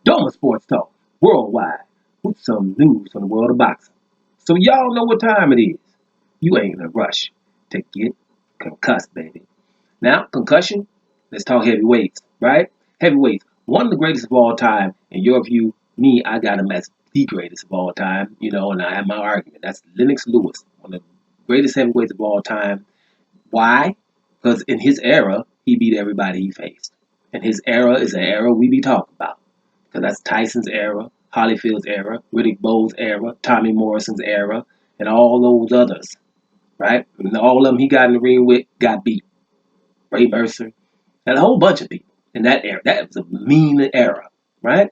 Doma Sports Talk worldwide with some news from the world of boxing. So y'all know what time it is. You ain't in a rush to get concussed, baby. Now, concussion, let's talk heavyweights, right? Heavyweights, one of the greatest of all time. In your view, me, I got him as the greatest of all time, and I have my argument. That's Lennox Lewis, one of the greatest heavyweights of all time. Why? Because in his era, he beat everybody he faced. And his era is an era we be talking about. Because that's Tyson's era, Holyfield's era, Riddick Bowe's era, Tommy Morrison's era, and all those others, right? And all of them he got in the ring with got beat. Ray Mercer, and a whole bunch of people in that era. That was a mean era, right?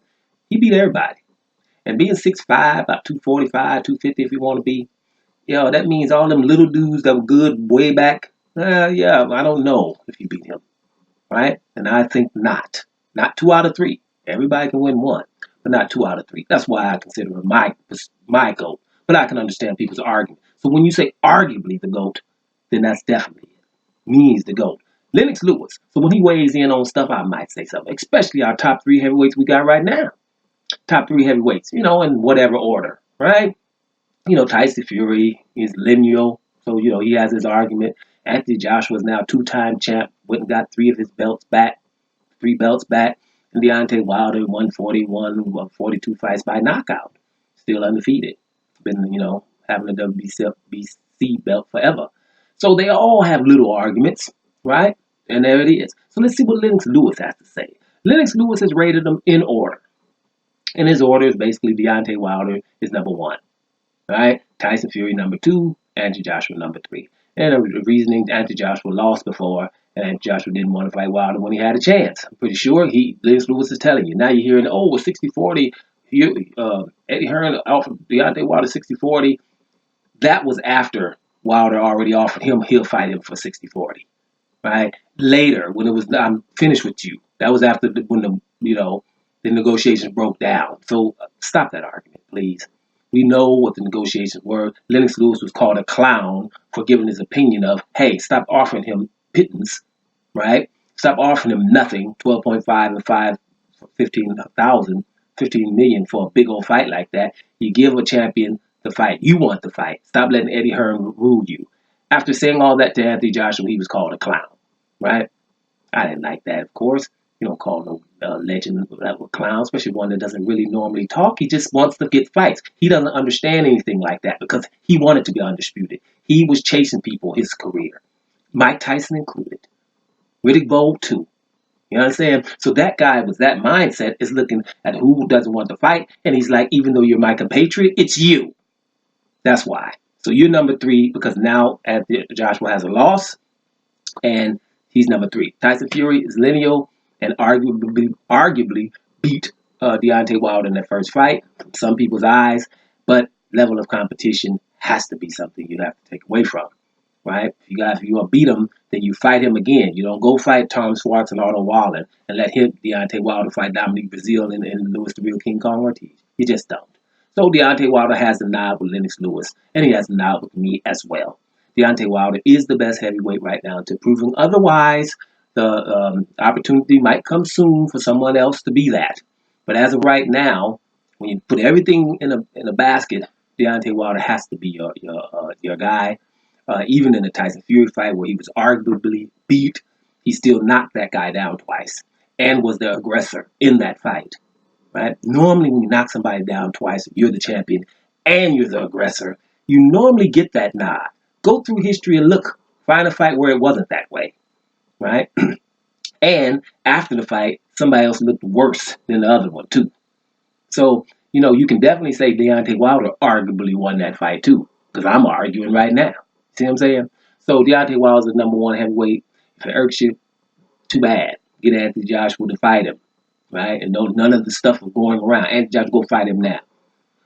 He beat everybody. And being 6'5", about 245, 250 if you want to be, that means all them little dudes that were good way back, yeah, I don't know if you beat him, right? And I think not. Not 2 out of 3. Everybody can win one, but not 2 out of 3. That's why I consider him my GOAT. But I can understand people's argument. So when you say arguably the GOAT, then that's definitely it. Means the GOAT. Lennox Lewis. So when he weighs in on stuff, I might say something, especially our top 3 heavyweights we got right now. Top 3 heavyweights, in whatever order, right? Tyson Fury is lineal, so he has his argument. Anthony Joshua is now 2-time champ. Went and got 3 of his belts back, 3 belts back. And Deontay Wilder won 42 fights by knockout, still undefeated. Been having a WBC belt forever. So they all have little arguments, right? And there it is. So let's see what Lennox Lewis has to say. Lennox Lewis has rated them in order. And his order is basically Deontay Wilder is number 1. Right? Tyson Fury number 2, Anthony Joshua number 3. And the reasoning Anthony Joshua lost before, and Joshua didn't want to fight Wilder when he had a chance. I'm pretty sure Lennox Lewis is telling you. Now you're hearing, oh, 60-40, Eddie Hearn offered Deontay Wilder 60-40. That was after Wilder already offered him he'll fight him for 60-40. Right? Later, when it was I'm finished with you. That was after when the negotiations broke down. So stop that argument, please. We know what the negotiations were. Lennox Lewis was called a clown for giving his opinion of, hey, stop offering him pittance, right? Stop offering him nothing, 12.5 and 5, 15,000, 15 million for a big old fight like that. You give a champion the fight. You want the fight. Stop letting Eddie Hearn rule you. After saying all that to Anthony Joshua, he was called a clown, right? I didn't like that, of course. You don't call no legend a clown, especially one that doesn't really normally talk. He just wants to get fights. He doesn't understand anything like that because he wanted to be undisputed. He was chasing people his career, Mike Tyson included, Riddick Bowe too. You know what I'm saying? So that guy with that mindset is looking at who doesn't want to fight, and he's like, even though you're my compatriot, it's you. That's why. So you're number 3 because now Joshua has a loss, and he's number 3. Tyson Fury is lineal and arguably beat Deontay Wilder in that first fight, from some people's eyes, but level of competition has to be something you have to take away from, right? If you want to beat him, then you fight him again. You don't go fight Tom Schwartz and Otto Wallen and let Deontay Wilder, fight Dominique Brazil and Louis the Real King Kong Ortiz. You just don't. So Deontay Wilder has the nod with Lennox Lewis, and he has the nod with me as well. Deontay Wilder is the best heavyweight right now. To proving otherwise, the opportunity might come soon for someone else to be that. But as of right now, when you put everything in a basket, Deontay Wilder has to be your guy. Even in the Tyson Fury fight where he was arguably beat, he still knocked that guy down twice and was the aggressor in that fight. Right? Normally, when you knock somebody down twice, you're the champion and you're the aggressor. You normally get that nod. Go through history and look, find a fight where it wasn't that way, right? And after the fight, somebody else looked worse than the other one too. So you can definitely say Deontay Wilder arguably won that fight too, because I'm arguing right now. See what I'm saying? So Deontay Wilder's the number 1 heavyweight. If it irks you, too bad. Get Anthony Joshua to fight him, right? And none of the stuff was going around. Anthony Joshua, go fight him now.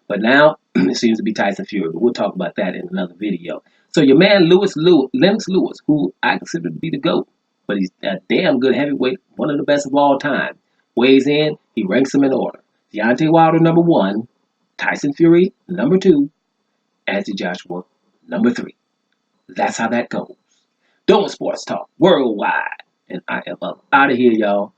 But now it seems to be Tyson Fury. But we'll talk about that in another video. So your man Lennox Lewis, who I consider to be the GOAT, but he's a damn good heavyweight, one of the best of all time, weighs in. He ranks them in order. Deontay Wilder number 1, Tyson Fury number 2, Anthony Joshua number 3. That's how that goes. Doing Sports Talk worldwide, and I am up out of here, y'all.